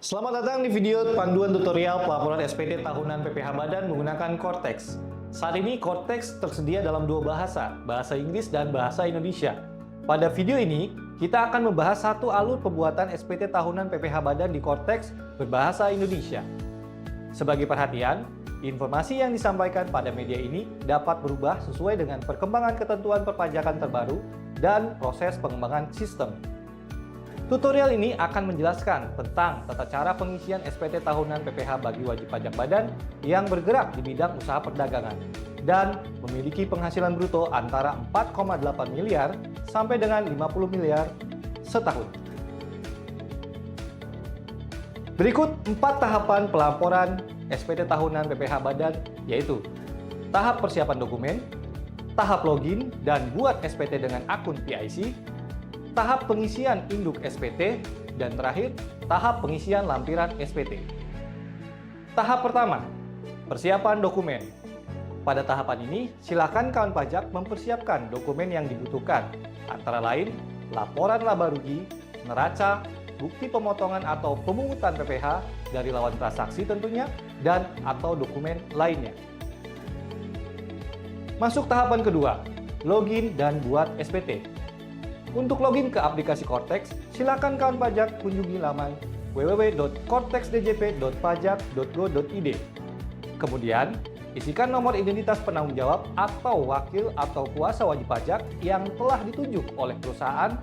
Selamat datang di video panduan tutorial pelaporan SPT tahunan PPH Badan menggunakan Cortex. Saat ini Cortex tersedia dalam dua bahasa, bahasa Inggris dan bahasa Indonesia. Pada video ini, kita akan membahas satu alur pembuatan SPT tahunan PPH Badan di Cortex berbahasa Indonesia. Sebagai perhatian, informasi yang disampaikan pada media ini dapat berubah sesuai dengan perkembangan ketentuan perpajakan terbaru dan proses pengembangan sistem. Tutorial ini akan menjelaskan tentang tata cara pengisian SPT tahunan PPH bagi wajib pajak badan yang bergerak di bidang usaha perdagangan dan memiliki penghasilan bruto antara 4,8 miliar sampai dengan 50 miliar setahun. Berikut 4 tahapan pelaporan SPT tahunan PPH badan, yaitu tahap persiapan dokumen, tahap login dan buat SPT dengan akun PIC, tahap pengisian induk SPT, dan terakhir, tahap pengisian lampiran SPT. Tahap pertama, persiapan dokumen. Pada tahapan ini, silakan kawan pajak mempersiapkan dokumen yang dibutuhkan, antara lain laporan laba rugi, neraca, bukti pemotongan atau pemungutan PPH dari lawan transaksi tentunya, dan atau dokumen lainnya. Masuk tahapan kedua, login dan buat SPT. Untuk login ke aplikasi Cortex, silakan kawan pajak kunjungi laman www.cortexdjp.pajak.go.id. Kemudian, isikan nomor identitas penanggung jawab atau wakil atau kuasa wajib pajak yang telah ditunjuk oleh perusahaan.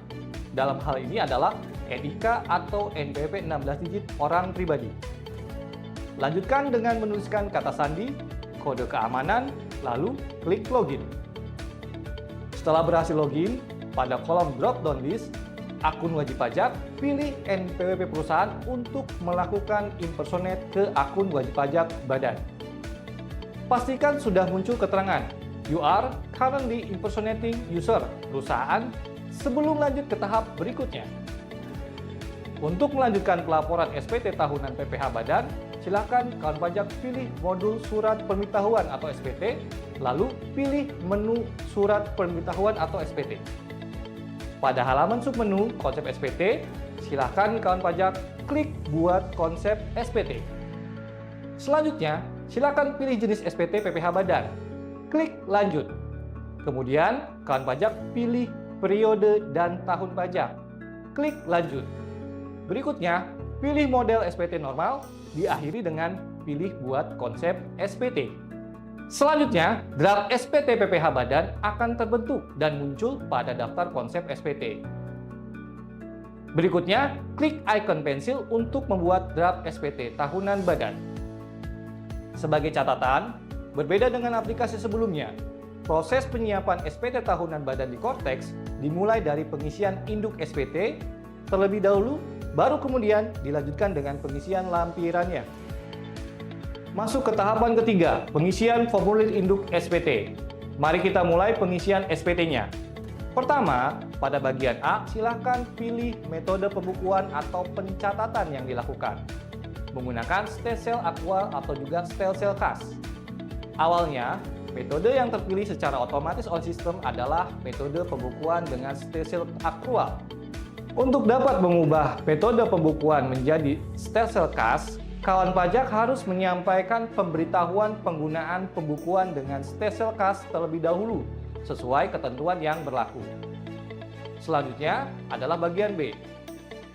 Dalam hal ini adalah NIK atau NPWP 16 digit orang pribadi. Lanjutkan dengan menuliskan kata sandi, kode keamanan, lalu klik login. Setelah berhasil login, pada kolom drop-down list, akun wajib pajak, pilih NPWP perusahaan untuk melakukan impersonate ke akun wajib pajak badan. Pastikan sudah muncul keterangan, "You are currently impersonating user" perusahaan sebelum lanjut ke tahap berikutnya. Untuk melanjutkan pelaporan SPT tahunan PPH badan, silakan kawan pajak pilih modul surat pemberitahuan atau SPT, lalu pilih menu surat pemberitahuan atau SPT. Pada halaman submenu konsep SPT, silakan kawan pajak klik buat konsep SPT. Selanjutnya, silakan pilih jenis SPT PPH badan. Klik lanjut. Kemudian, kawan pajak pilih periode dan tahun pajak. Klik lanjut. Berikutnya, pilih model SPT normal, diakhiri dengan pilih buat konsep SPT. Selanjutnya, draft SPT PPH badan akan terbentuk dan muncul pada daftar konsep SPT. Berikutnya, klik icon pensil untuk membuat draft SPT tahunan badan. Sebagai catatan, berbeda dengan aplikasi sebelumnya, proses penyiapan SPT tahunan badan di Cortex dimulai dari pengisian induk SPT terlebih dahulu, baru kemudian dilanjutkan dengan pengisian lampirannya. Masuk ke tahapan ketiga, pengisian formulir induk SPT. Mari kita mulai pengisian SPT-nya. Pertama, pada bagian A, silakan pilih metode pembukuan atau pencatatan yang dilakukan menggunakan Stelsel Aktual atau juga Stelsel Kas. Awalnya, metode yang terpilih secara otomatis oleh sistem adalah metode pembukuan dengan Stelsel Aktual. Untuk dapat mengubah metode pembukuan menjadi Stelsel Kas, kawan pajak harus menyampaikan pemberitahuan penggunaan pembukuan dengan Stelsel Kas terlebih dahulu, sesuai ketentuan yang berlaku. Selanjutnya adalah bagian B.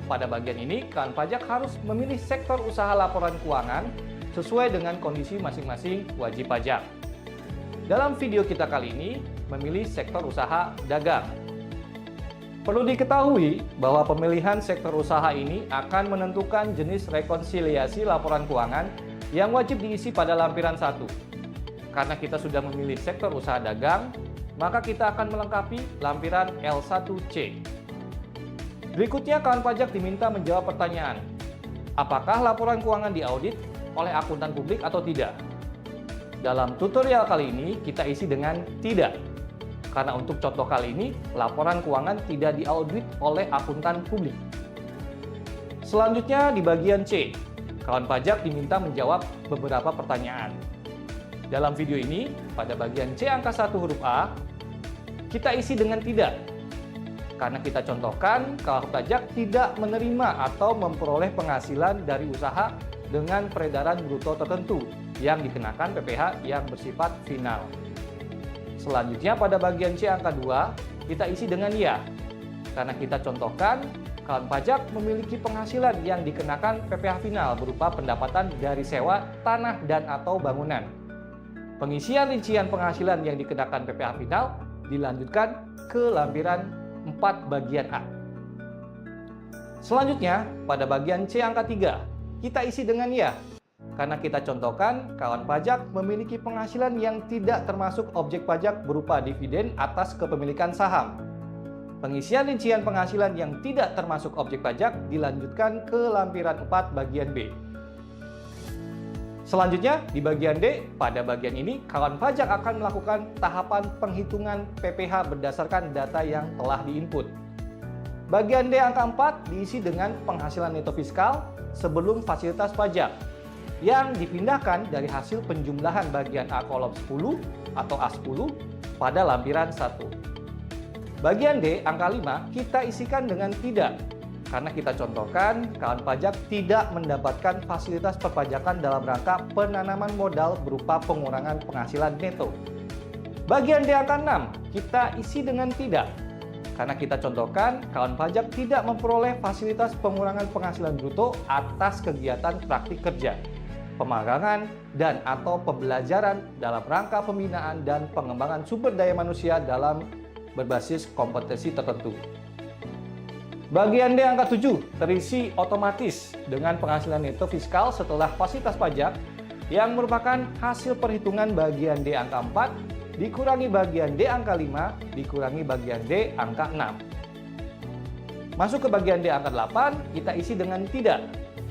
Pada bagian ini, kawan pajak harus memilih sektor usaha laporan keuangan sesuai dengan kondisi masing-masing wajib pajak. Dalam video kita kali ini, memilih sektor usaha dagang. Perlu diketahui bahwa pemilihan sektor usaha ini akan menentukan jenis rekonsiliasi laporan keuangan yang wajib diisi pada lampiran 1. Karena kita sudah memilih sektor usaha dagang, maka kita akan melengkapi lampiran L1C. Berikutnya, kawan pajak diminta menjawab pertanyaan, apakah laporan keuangan diaudit oleh akuntan publik atau tidak? Dalam tutorial kali ini, kita isi dengan tidak. Karena untuk contoh kali ini, laporan keuangan tidak diaudit oleh akuntan publik. Selanjutnya di bagian C, kawan pajak diminta menjawab beberapa pertanyaan. Dalam video ini, pada bagian C angka 1 huruf A, kita isi dengan tidak. karena kita contohkan kawan pajak tidak menerima atau memperoleh penghasilan dari usaha dengan peredaran bruto tertentu yang dikenakan PPh yang bersifat final. Selanjutnya pada bagian C angka 2, kita isi dengan ya, karena kita contohkan kawan pajak memiliki penghasilan yang dikenakan PPh final berupa pendapatan dari sewa tanah dan atau bangunan. Pengisian rincian penghasilan yang dikenakan PPh final dilanjutkan ke lampiran 4 bagian A. Selanjutnya, pada bagian C angka 3, kita isi dengan ya, karena kita contohkan kawan pajak memiliki penghasilan yang tidak termasuk objek pajak berupa dividen atas kepemilikan saham. Pengisian rincian penghasilan yang tidak termasuk objek pajak dilanjutkan ke lampiran 4 bagian B. Selanjutnya, di bagian D, pada bagian ini kawan pajak akan melakukan tahapan penghitungan PPh berdasarkan data yang telah diinput. Bagian D angka 4 diisi dengan penghasilan neto fiskal sebelum fasilitas pajak yang dipindahkan dari hasil penjumlahan bagian A kolom 10 atau A10 pada lampiran 1. Bagian D angka 5 kita isikan dengan tidak, karena kita contohkan kawan pajak tidak mendapatkan fasilitas perpajakan dalam rangka penanaman modal berupa pengurangan penghasilan neto. Bagian D angka 6 kita isi dengan tidak, karena kita contohkan kawan pajak tidak memperoleh fasilitas pengurangan penghasilan bruto atas kegiatan praktik kerja, pemagangan, dan atau pembelajaran dalam rangka pembinaan dan pengembangan sumber daya manusia dalam berbasis kompetensi tertentu. Bagian D angka 7 terisi otomatis dengan penghasilan neto fiskal setelah fasilitas pajak yang merupakan hasil perhitungan bagian D angka 4 dikurangi bagian D angka 5 dikurangi bagian D angka 6. Masuk ke bagian D angka 8, kita isi dengan tidak,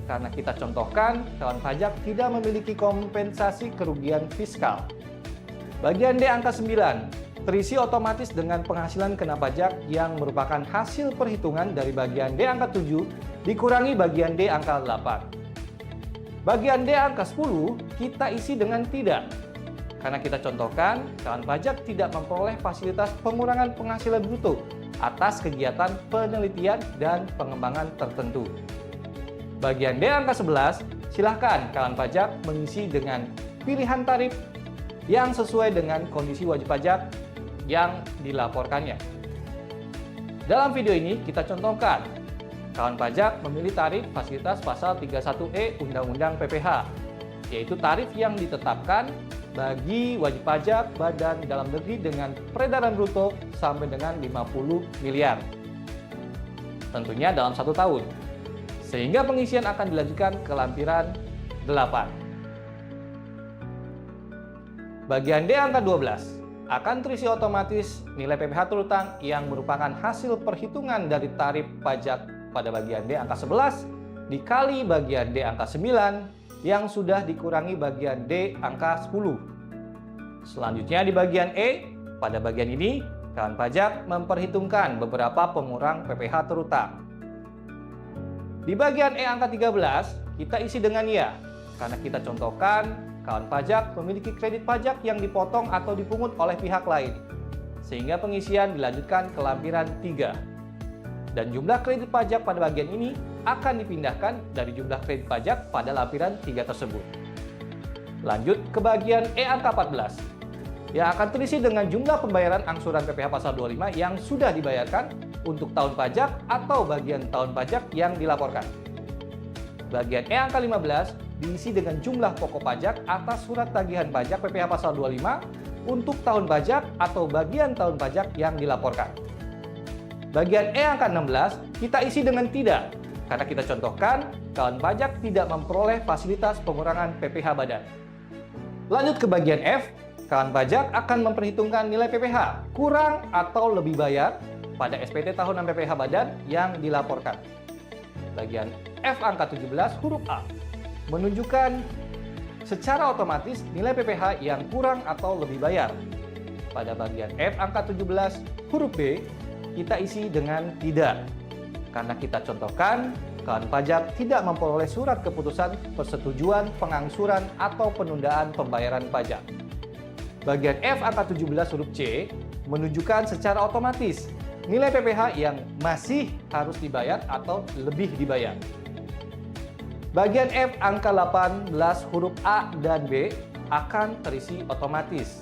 karena kita contohkan kawan pajak tidak memiliki kompensasi kerugian fiskal. Bagian D angka 9 terisi otomatis dengan penghasilan kena pajak yang merupakan hasil perhitungan dari bagian D angka 7 dikurangi bagian D angka 8. Bagian D angka 10 kita isi dengan tidak, karena kita contohkan kawan pajak tidak memperoleh fasilitas pengurangan penghasilan bruto atas kegiatan penelitian dan pengembangan tertentu. Bagian D angka 11, silahkan kawan pajak mengisi dengan pilihan tarif yang sesuai dengan kondisi wajib pajak yang dilaporkannya. Dalam video ini kita contohkan kawan pajak memilih tarif fasilitas pasal 31E Undang-Undang PPh, yaitu tarif yang ditetapkan bagi wajib pajak badan dalam negeri dengan peredaran bruto sampai dengan 50 miliar. Tentunya dalam 1 tahun. Sehingga pengisian akan dilanjutkan ke lampiran 8. Bagian D angka 12 akan terisi otomatis nilai PPh terutang yang merupakan hasil perhitungan dari tarif pajak pada bagian D angka 11 dikali bagian D angka 9 yang sudah dikurangi bagian D angka 10. Selanjutnya di bagian E, pada bagian ini kawan pajak memperhitungkan beberapa pengurang PPh terutang. Di bagian E angka 13, kita isi dengan ya, karena kita contohkan kawan pajak memiliki kredit pajak yang dipotong atau dipungut oleh pihak lain, sehingga pengisian dilanjutkan ke lampiran 3. Dan jumlah kredit pajak pada bagian ini akan dipindahkan dari jumlah kredit pajak pada lampiran 3 tersebut. Lanjut ke bagian E angka 14, yang akan terisi dengan jumlah pembayaran angsuran PPh pasal 25 yang sudah dibayarkan untuk tahun pajak atau bagian tahun pajak yang dilaporkan. Bagian E angka 15 diisi dengan jumlah pokok pajak atas surat tagihan pajak PPh pasal 25 untuk tahun pajak atau bagian tahun pajak yang dilaporkan. Bagian E angka 16 kita isi dengan tidak, karena kita contohkan kawan pajak tidak memperoleh fasilitas pengurangan PPh badan. Lanjut ke bagian F, kawan pajak akan memperhitungkan nilai PPh kurang atau lebih bayar pada SPT tahunan PPh badan yang dilaporkan. Bagian F angka 17 huruf A menunjukkan secara otomatis nilai PPh yang kurang atau lebih bayar. Pada bagian F angka 17 huruf B kita isi dengan tidak, karena kita contohkan kawan pajak tidak memperoleh surat keputusan persetujuan pengangsuran atau penundaan pembayaran pajak. Bagian F angka 17 huruf C menunjukkan secara otomatis nilai PPh yang masih harus dibayar atau lebih dibayar. Bagian F angka 18 huruf A dan B akan terisi otomatis.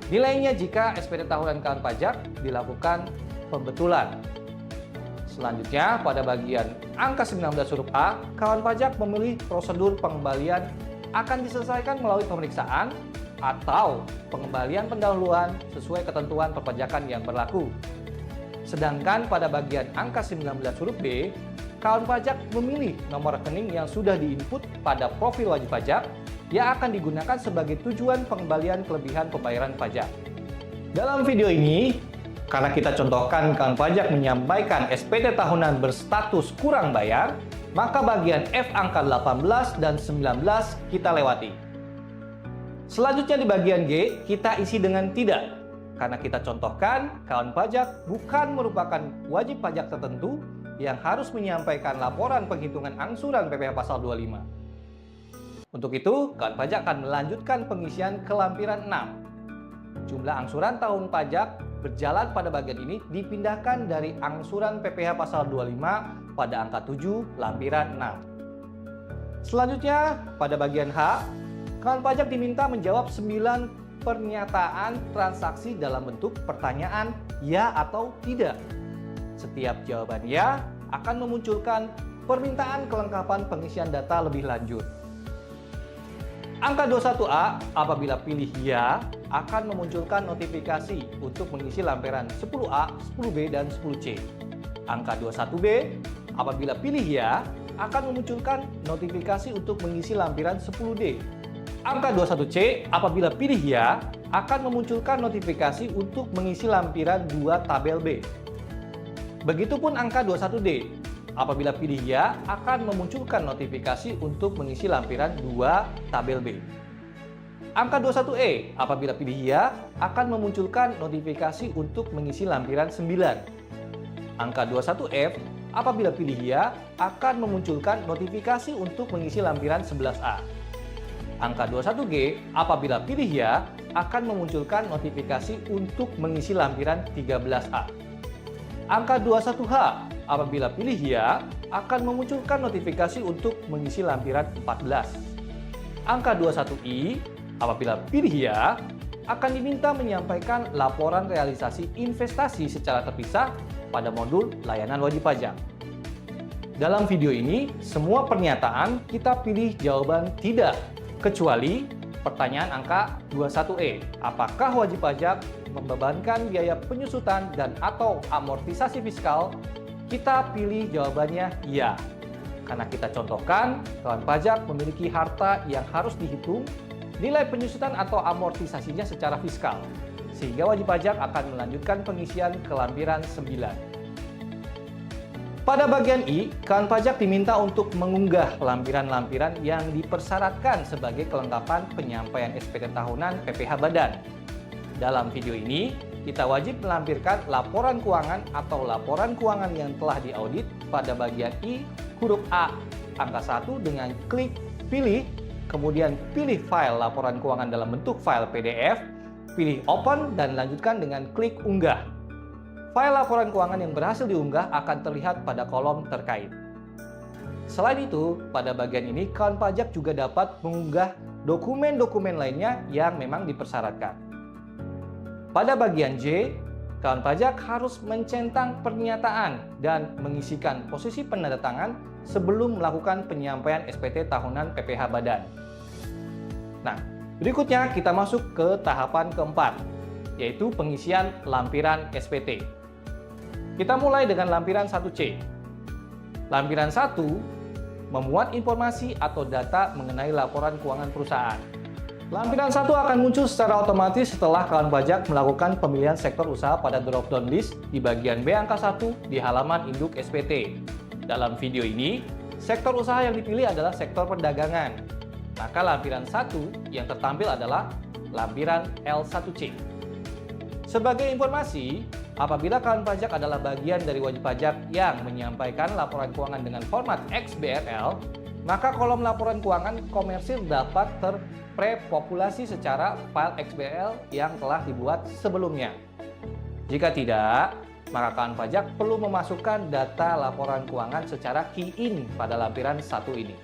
Nilainya jika SPT tahunan kawan pajak dilakukan pembetulan. Selanjutnya, pada bagian angka 19 huruf A, kawan pajak memilih prosedur pengembalian akan diselesaikan melalui pemeriksaan atau pengembalian pendahuluan sesuai ketentuan perpajakan yang berlaku. Sedangkan pada bagian angka 19 huruf B, kawan pajak memilih nomor rekening yang sudah diinput pada profil wajib pajak yang akan digunakan sebagai tujuan pengembalian kelebihan pembayaran pajak. Dalam video ini, karena kita contohkan kawan pajak menyampaikan SPT tahunan berstatus kurang bayar, maka bagian F angka 18 dan 19 kita lewati. Selanjutnya di bagian G, kita isi dengan tidak. Karena kita contohkan, kawan pajak bukan merupakan wajib pajak tertentu yang harus menyampaikan laporan penghitungan angsuran PPh pasal 25. Untuk itu, kawan pajak akan melanjutkan pengisian ke lampiran 6. Jumlah angsuran tahun pajak berjalan pada bagian ini dipindahkan dari angsuran PPh pasal 25 pada angka 7 lampiran 6. Selanjutnya, pada bagian H, kawan pajak diminta menjawab 9 pernyataan transaksi dalam bentuk pertanyaan ya atau tidak. Setiap jawaban ya akan memunculkan permintaan kelengkapan pengisian data lebih lanjut. Angka 21A, apabila pilih ya, akan memunculkan notifikasi untuk mengisi lampiran 10A, 10B, dan 10C. Angka 21B, apabila pilih ya, akan memunculkan notifikasi untuk mengisi lampiran 10D. Angka 21C, apabila pilih ya, akan memunculkan notifikasi untuk mengisi lampiran 2 tabel B. Begitupun angka 21D, apabila pilih ya, akan memunculkan notifikasi untuk mengisi lampiran 2 tabel B. Angka 21E, apabila pilih ya, akan memunculkan notifikasi untuk mengisi lampiran 9. Angka 21F, apabila pilih ya, akan memunculkan notifikasi untuk mengisi lampiran 11A. Angka 21G, apabila pilih ya, akan memunculkan notifikasi untuk mengisi lampiran 13A. Angka 21H, apabila pilih ya, akan memunculkan notifikasi untuk mengisi lampiran 14. Angka 21I, apabila pilih ya, akan diminta menyampaikan laporan realisasi investasi secara terpisah pada modul layanan wajib pajak. Dalam video ini, semua pernyataan kita pilih jawaban tidak, kecuali pertanyaan angka 21E. Apakah wajib pajak membebankan biaya penyusutan dan atau amortisasi fiskal? Kita pilih jawabannya ya. Karena kita contohkan, kawan pajak memiliki harta yang harus dihitung, nilai penyusutan atau amortisasinya secara fiskal, sehingga wajib pajak akan melanjutkan pengisian ke lampiran 9. Pada bagian I, kawan pajak diminta untuk mengunggah lampiran-lampiran yang dipersyaratkan sebagai kelengkapan penyampaian SPT tahunan PPh Badan. Dalam video ini, kita wajib melampirkan laporan keuangan atau laporan keuangan yang telah diaudit pada bagian I, huruf A, angka 1 dengan klik pilih, kemudian pilih file laporan keuangan dalam bentuk file PDF, pilih open, dan lanjutkan dengan klik unggah. File laporan keuangan yang berhasil diunggah akan terlihat pada kolom terkait. Selain itu, pada bagian ini kawan pajak juga dapat mengunggah dokumen-dokumen lainnya yang memang dipersyaratkan. Pada bagian J, kawan pajak harus mencentang pernyataan dan mengisikan posisi penandatangan sebelum melakukan penyampaian SPT tahunan PPh Badan. Nah, berikutnya kita masuk ke tahapan keempat, yaitu pengisian lampiran SPT. Kita mulai dengan lampiran 1C. Lampiran 1 memuat informasi atau data mengenai laporan keuangan perusahaan. Lampiran 1 akan muncul secara otomatis setelah kawan pajak melakukan pemilihan sektor usaha pada drop-down list di bagian B angka 1 di halaman induk SPT. Dalam video ini, sektor usaha yang dipilih adalah sektor perdagangan. Maka lampiran 1 yang tertampil adalah lampiran L1C. Sebagai informasi, apabila kawan pajak adalah bagian dari wajib pajak yang menyampaikan laporan keuangan dengan format XBRL, maka kolom laporan keuangan komersil dapat terprepopulasi secara file XBRL yang telah dibuat sebelumnya. Jika tidak, maka kawan pajak perlu memasukkan data laporan keuangan secara key-in pada lampiran 1 ini.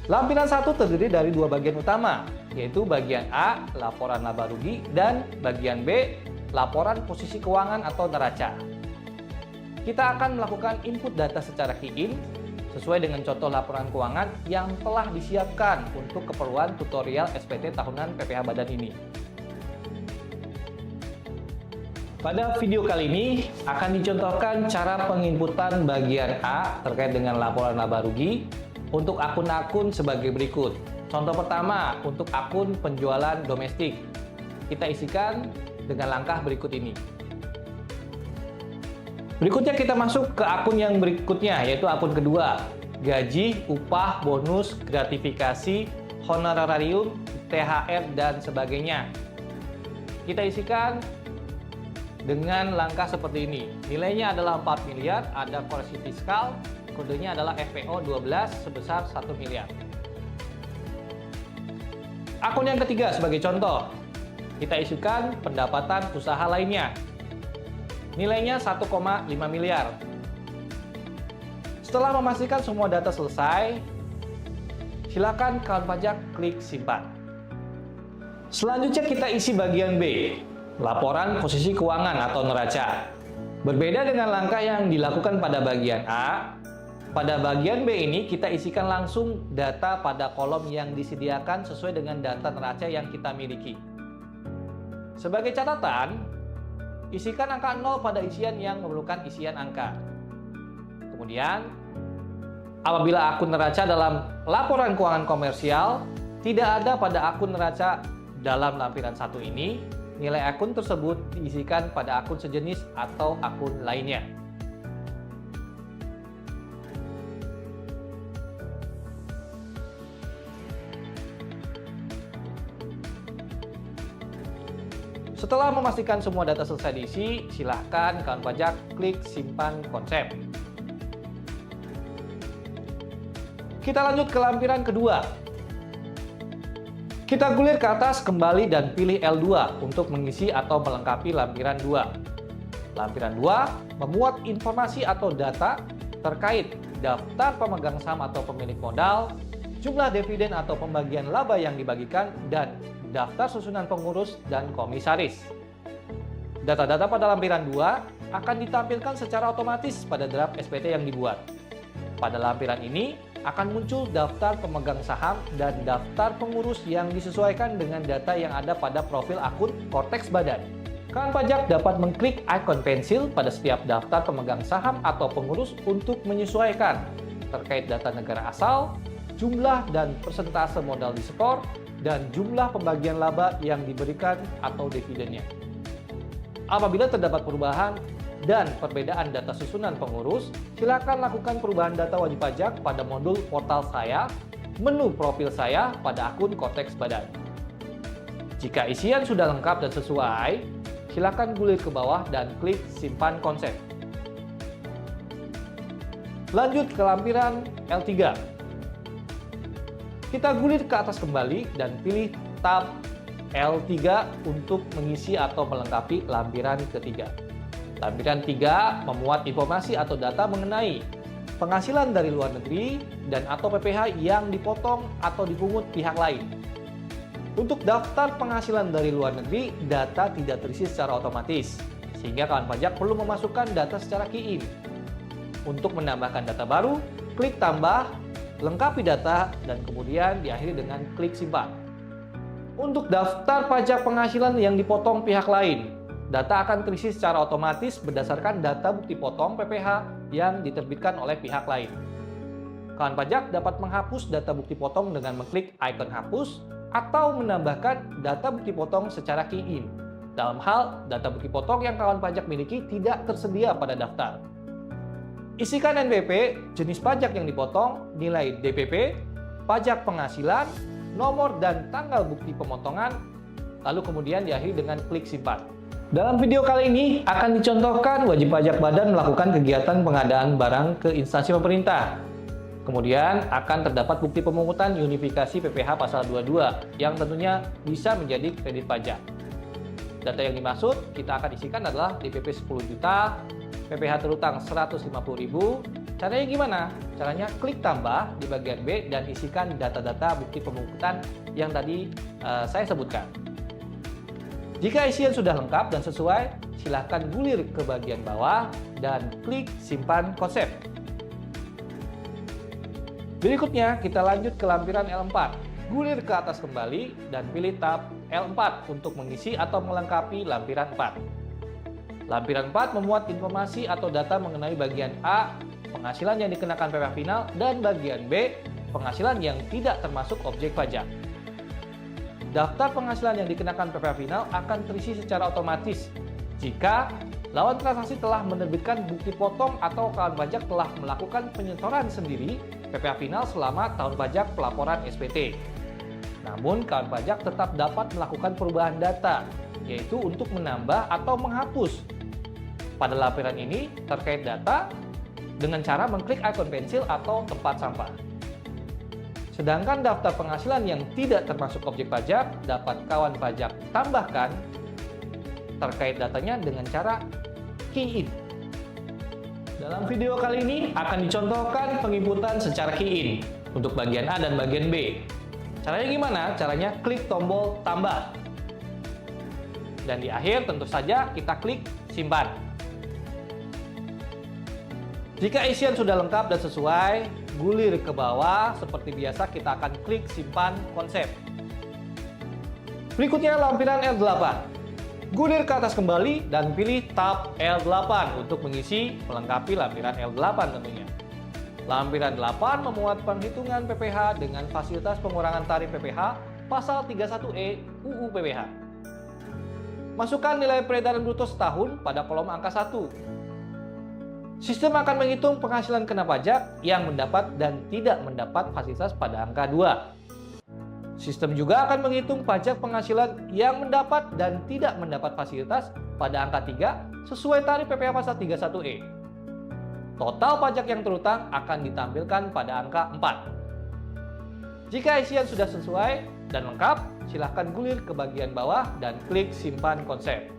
Lampiran 1 terdiri dari 2 bagian utama, yaitu bagian A, laporan laba rugi, dan bagian B, laporan posisi keuangan atau neraca. Kita akan melakukan input data secara key-in sesuai dengan contoh laporan keuangan yang telah disiapkan untuk keperluan tutorial SPT tahunan PPh Badan ini. Pada video kali ini akan dicontohkan cara penginputan bagian A terkait dengan laporan laba rugi untuk akun-akun sebagai berikut. Contoh pertama untuk akun penjualan domestik. Kita isikan dengan langkah berikut ini. Berikutnya kita masuk ke akun yang berikutnya, yaitu akun kedua. Gaji, upah, bonus, gratifikasi, honorarium, THR, dan sebagainya. Kita isikan dengan langkah seperti ini. Nilainya adalah 4 miliar, ada koreksi fiskal, kodenya adalah FPO 12 sebesar 1 miliar. Akun yang ketiga sebagai contoh, kita isikan pendapatan usaha lainnya. Nilainya 1,5 miliar. Setelah memastikan semua data selesai, silakan kawan pajak klik simpan. Selanjutnya kita isi bagian B, laporan posisi keuangan atau neraca. Berbeda dengan langkah yang dilakukan pada bagian A, pada bagian B ini kita isikan langsung data pada kolom yang disediakan sesuai dengan data neraca yang kita miliki. Sebagai catatan, isikan angka 0 pada isian yang memerlukan isian angka. Kemudian, apabila akun neraca dalam laporan keuangan komersial tidak ada pada akun neraca dalam lampiran 1 ini, nilai akun tersebut diisikan pada akun sejenis atau akun lainnya. Setelah memastikan semua data selesai diisi, silahkan kawan pajak klik simpan konsep. Kita lanjut ke lampiran kedua. Kita gulir ke atas kembali dan pilih L2 untuk mengisi atau melengkapi lampiran 2. Lampiran 2 memuat informasi atau data terkait daftar pemegang saham atau pemilik modal, jumlah dividen atau pembagian laba yang dibagikan, dan daftar susunan pengurus dan komisaris. Data-data pada lampiran 2 akan ditampilkan secara otomatis pada draft SPT yang dibuat. Pada lampiran ini akan muncul daftar pemegang saham dan daftar pengurus yang disesuaikan dengan data yang ada pada profil akun Korteks Badan. Kawan pajak dapat mengklik ikon pensil pada setiap daftar pemegang saham atau pengurus untuk menyesuaikan terkait data negara asal, jumlah dan persentase modal disetor, dan jumlah pembagian laba yang diberikan atau dividennya. Apabila terdapat perubahan dan perbedaan data susunan pengurus, silakan lakukan perubahan data wajib pajak pada modul portal saya, menu profil saya pada akun Korteks Badan. Jika isian sudah lengkap dan sesuai, silakan gulir ke bawah dan klik simpan konsep. Lanjut ke lampiran L3. Kita gulir ke atas kembali dan pilih tab L3 untuk mengisi atau melengkapi lampiran ketiga. Lampiran 3 memuat informasi atau data mengenai penghasilan dari luar negeri dan atau PPh yang dipotong atau dipungut pihak lain. Untuk daftar penghasilan dari luar negeri, data tidak terisi secara otomatis, sehingga kawan pajak perlu memasukkan data secara key-in. Untuk menambahkan data baru, klik tambah, lengkapi data, dan kemudian diakhiri dengan klik simpan. Untuk daftar pajak penghasilan yang dipotong pihak lain, data akan terisi secara otomatis berdasarkan data bukti potong PPh yang diterbitkan oleh pihak lain. Kawan pajak dapat menghapus data bukti potong dengan mengklik ikon hapus atau menambahkan data bukti potong secara key-in. Dalam hal data bukti potong yang kawan pajak miliki tidak tersedia pada daftar. Isikan NBP, jenis pajak yang dipotong, nilai DPP, pajak penghasilan, nomor dan tanggal bukti pemotongan, lalu kemudian diakhiri dengan klik simpan. Dalam video kali ini akan dicontohkan wajib pajak badan melakukan kegiatan pengadaan barang ke instansi pemerintah. Kemudian akan terdapat bukti pemungutan unifikasi PPh pasal 22 yang tentunya bisa menjadi kredit pajak. Data yang dimaksud kita akan isikan adalah DPP 10 juta, PPh terutang 150.000. Caranya gimana? Caranya klik tambah di bagian B dan isikan data-data bukti pemungkutan yang tadi saya sebutkan. Jika isian sudah lengkap dan sesuai, silakan gulir ke bagian bawah dan klik simpan konsep. Berikutnya kita lanjut ke lampiran L4. Gulir ke atas kembali dan pilih tab L4 untuk mengisi atau melengkapi lampiran 4. Lampiran 4 memuat informasi atau data mengenai bagian A, penghasilan yang dikenakan PPh final, dan bagian B, penghasilan yang tidak termasuk objek pajak. Daftar penghasilan yang dikenakan PPh final akan terisi secara otomatis jika lawan transaksi telah menerbitkan bukti potong atau kawan pajak telah melakukan penyetoran sendiri PPh final selama tahun pajak pelaporan SPT. Namun, kawan pajak tetap dapat melakukan perubahan data, yaitu untuk menambah atau menghapus. Pada lampiran ini, terkait data dengan cara mengklik ikon pensil atau tempat sampah. Sedangkan daftar penghasilan yang tidak termasuk objek pajak dapat kawan pajak tambahkan terkait datanya dengan cara key in. Dalam video kali ini akan dicontohkan penginputan secara key in untuk bagian A dan bagian B. Caranya gimana? Caranya klik tombol tambah. Dan di akhir tentu saja kita klik simpan. Jika isian sudah lengkap dan sesuai, gulir ke bawah. Seperti biasa kita akan klik simpan konsep. Berikutnya lampiran L8. Gulir ke atas kembali dan pilih tab L8 untuk mengisi melengkapi lampiran L8 tentunya. Lampiran 8 memuat penghitungan PPh dengan fasilitas pengurangan tarif PPh pasal 31E UU PPh. Masukkan nilai peredaran bruto setahun pada kolom angka 1. Sistem akan menghitung penghasilan kena pajak yang mendapat dan tidak mendapat fasilitas pada angka 2. Sistem juga akan menghitung pajak penghasilan yang mendapat dan tidak mendapat fasilitas pada angka 3 sesuai tarif PPh pasal 31E. Total pajak yang terutang akan ditampilkan pada angka 4. Jika isian sudah sesuai dan lengkap, silahkan gulir ke bagian bawah dan klik simpan konsep.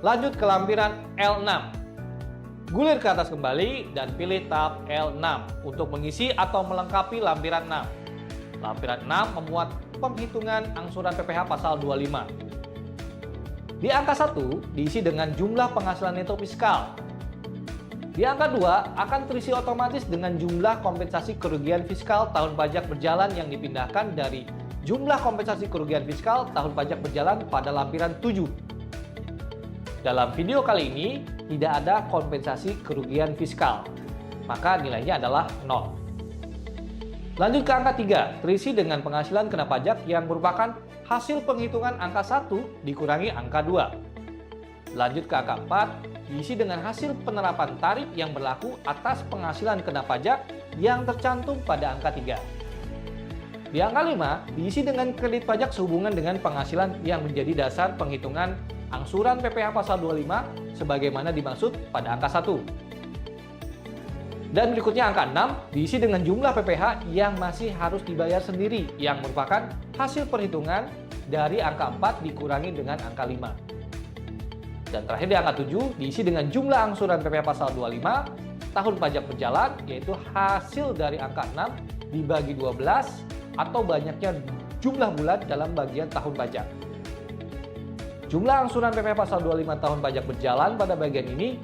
Lanjut ke lampiran L6. Gulir ke atas kembali dan pilih tab L6 untuk mengisi atau melengkapi lampiran 6. Lampiran 6 memuat penghitungan angsuran PPh pasal 25. Di angka 1 diisi dengan jumlah penghasilan neto fiskal. Di angka 2 akan terisi otomatis dengan jumlah kompensasi kerugian fiskal tahun pajak berjalan yang dipindahkan dari jumlah kompensasi kerugian fiskal tahun pajak berjalan pada lampiran 7. Dalam video kali ini tidak ada kompensasi kerugian fiskal, maka nilainya adalah 0. Lanjut ke angka 3, terisi dengan penghasilan kena pajak yang merupakan hasil penghitungan angka 1 dikurangi angka 2. Lanjut ke angka 4, diisi dengan hasil penerapan tarif yang berlaku atas penghasilan kena pajak yang tercantum pada angka 3. Di angka 5, diisi dengan kredit pajak sehubungan dengan penghasilan yang menjadi dasar penghitungan angsuran PPh pasal 25 sebagaimana dimaksud pada angka 1. Dan berikutnya angka 6, diisi dengan jumlah PPh yang masih harus dibayar sendiri yang merupakan hasil perhitungan dari angka 4 dikurangi dengan angka 5. Dan terakhir di angka 7 diisi dengan jumlah angsuran PPh pasal 25 tahun pajak berjalan, yaitu hasil dari angka 6 dibagi 12 atau banyaknya jumlah bulan dalam bagian tahun pajak. Jumlah angsuran PPh pasal 25 tahun pajak berjalan pada bagian ini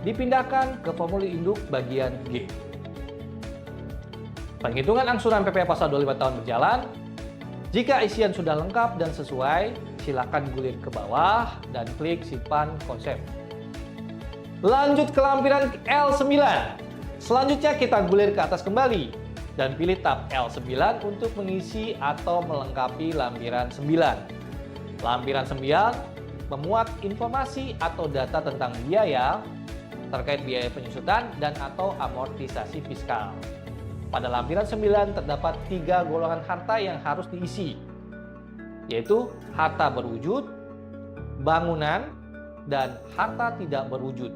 dipindahkan ke formulir induk bagian G. Penghitungan angsuran PPh pasal 25 tahun berjalan. Jika isian sudah lengkap dan sesuai, silakan gulir ke bawah dan klik simpan konsep. Lanjut ke lampiran L9. Selanjutnya kita gulir ke atas kembali dan pilih tab L9 untuk mengisi atau melengkapi lampiran 9. Lampiran 9 memuat informasi atau data tentang biaya terkait biaya penyusutan dan atau amortisasi fiskal. Pada lampiran 9 terdapat 3 golongan harta yang harus diisi, yaitu harta berwujud, bangunan, dan harta tidak berwujud.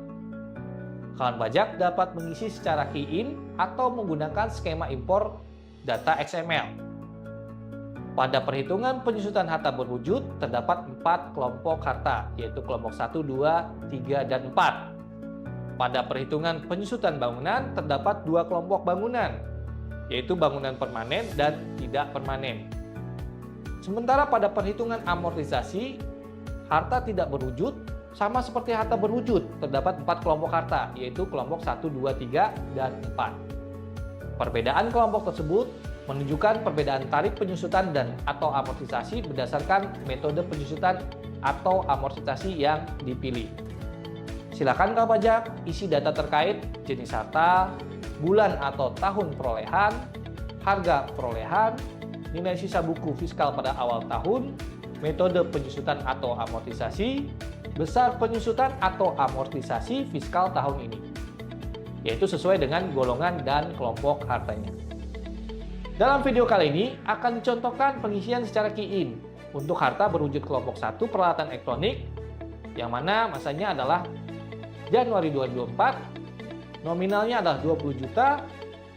Kawan pajak dapat mengisi secara key in atau menggunakan skema impor data XML. Pada perhitungan penyusutan harta berwujud, terdapat 4 kelompok harta, yaitu kelompok 1, 2, 3, dan 4. Pada perhitungan penyusutan bangunan, terdapat 2 kelompok bangunan, yaitu bangunan permanen dan tidak permanen. Sementara pada perhitungan amortisasi, harta tidak berwujud sama seperti harta berwujud, terdapat 4 kelompok harta, yaitu kelompok 1, 2, 3, dan 4. Perbedaan kelompok tersebut menunjukkan perbedaan tarif penyusutan dan atau amortisasi berdasarkan metode penyusutan atau amortisasi yang dipilih. Silakan kawan pajak isi data terkait jenis harta, bulan atau tahun perolehan, harga perolehan, nilai sisa buku fiskal pada awal tahun, metode penyusutan atau amortisasi, besar penyusutan atau amortisasi fiskal tahun ini, yaitu sesuai dengan golongan dan kelompok hartanya. Dalam video kali ini akan dicontohkan pengisian secara key-in untuk harta berwujud kelompok 1 peralatan elektronik, yang mana masanya adalah Januari 2024, nominalnya adalah 20 juta,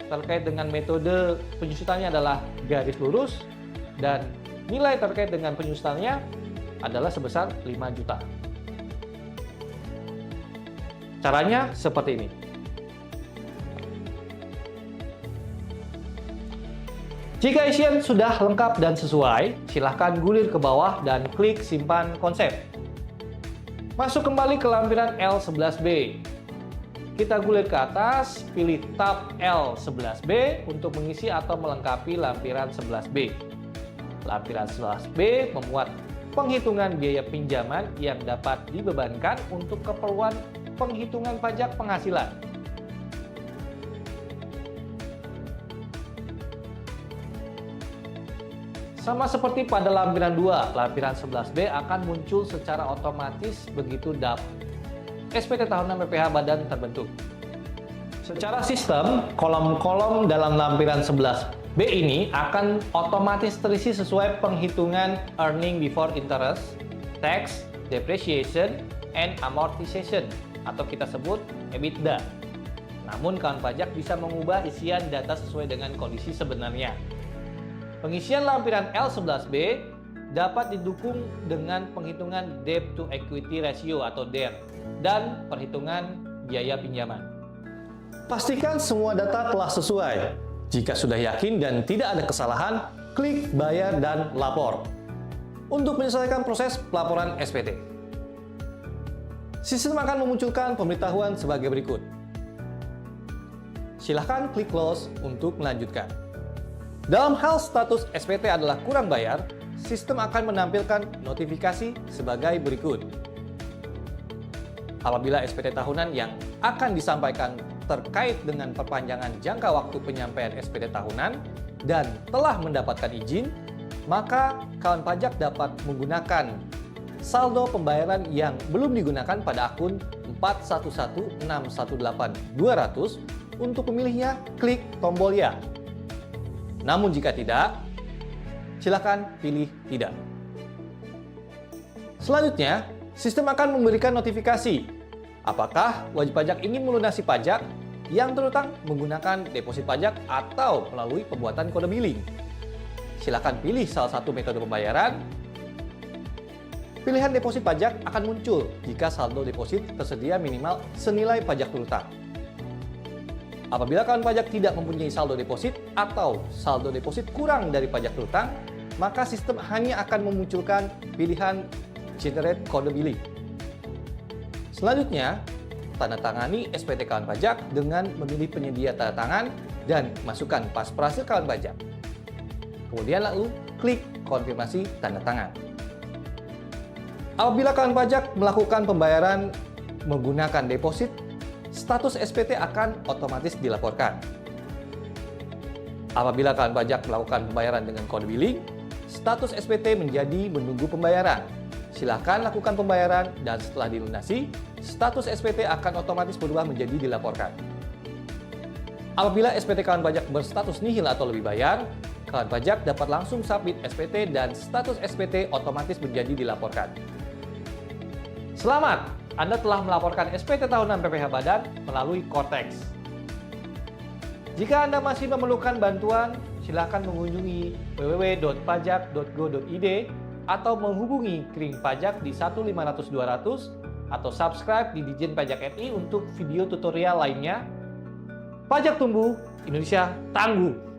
terkait dengan metode penyusutannya adalah garis lurus, dan nilai terkait dengan penyusutannya adalah sebesar 5 juta. Caranya seperti ini. Jika isian sudah lengkap dan sesuai, silahkan gulir ke bawah dan klik simpan konsep. Masuk kembali ke lampiran L11B. Kita gulir ke atas, pilih tab L11B untuk mengisi atau melengkapi lampiran 11B. Lampiran 11B memuat penghitungan biaya pinjaman yang dapat dibebankan untuk keperluan penghitungan pajak penghasilan. Sama seperti pada lampiran 2, lampiran 11B akan muncul secara otomatis begitu DAP SPT tahunan PPh Badan terbentuk. Secara sistem, kolom-kolom dalam lampiran 11B ini akan otomatis terisi sesuai penghitungan earning before interest, tax, depreciation, and amortization, atau kita sebut EBITDA. Namun kawan pajak bisa mengubah isian data sesuai dengan kondisi sebenarnya. Pengisian lampiran L11B dapat didukung dengan penghitungan debt to equity ratio atau DER dan perhitungan biaya pinjaman. Pastikan semua data telah sesuai. Jika sudah yakin dan tidak ada kesalahan, klik bayar dan lapor. Untuk menyelesaikan proses pelaporan SPT, sistem akan memunculkan pemberitahuan sebagai berikut. Silahkan klik close untuk melanjutkan. Dalam hal status SPT adalah kurang bayar, sistem akan menampilkan notifikasi sebagai berikut. Apabila SPT tahunan yang akan disampaikan terkait dengan perpanjangan jangka waktu penyampaian SPT tahunan dan telah mendapatkan izin, maka kawan pajak dapat menggunakan saldo pembayaran yang belum digunakan pada akun 416118.200 untuk pemilihnya klik tombol ya. Namun jika tidak, silakan pilih tidak. Selanjutnya, sistem akan memberikan notifikasi apakah wajib pajak ingin melunasi pajak yang terutang menggunakan deposit pajak atau melalui pembuatan kode billing. Silakan pilih salah satu metode pembayaran. Pilihan deposit pajak akan muncul jika saldo deposit tersedia minimal senilai pajak terutang. Apabila kawan pajak tidak mempunyai saldo deposit atau saldo deposit kurang dari pajak terutang, maka sistem hanya akan memunculkan pilihan Generate Kode Billing. Selanjutnya, tanda tangani SPT kawan pajak dengan memilih penyedia tanda tangan dan masukkan pas prasil kawan pajak. Kemudian lalu klik konfirmasi tanda tangan. Apabila kawan pajak melakukan pembayaran menggunakan deposit, status SPT akan otomatis dilaporkan. Apabila kawan pajak melakukan pembayaran dengan kode billing, status SPT menjadi menunggu pembayaran. Silakan lakukan pembayaran dan setelah dilunasi, status SPT akan otomatis berubah menjadi dilaporkan. Apabila SPT kawan pajak berstatus nihil atau lebih bayar, kawan pajak dapat langsung submit SPT dan status SPT otomatis menjadi dilaporkan. Selamat! Anda telah melaporkan SPT tahunan PPh Badan melalui Cortex. Jika Anda masih memerlukan bantuan, silakan mengunjungi www.pajak.go.id atau menghubungi Kering Pajak di 1500200 atau subscribe di Ditjen Pajak RI untuk video tutorial lainnya. Pajak tumbuh, Indonesia tangguh.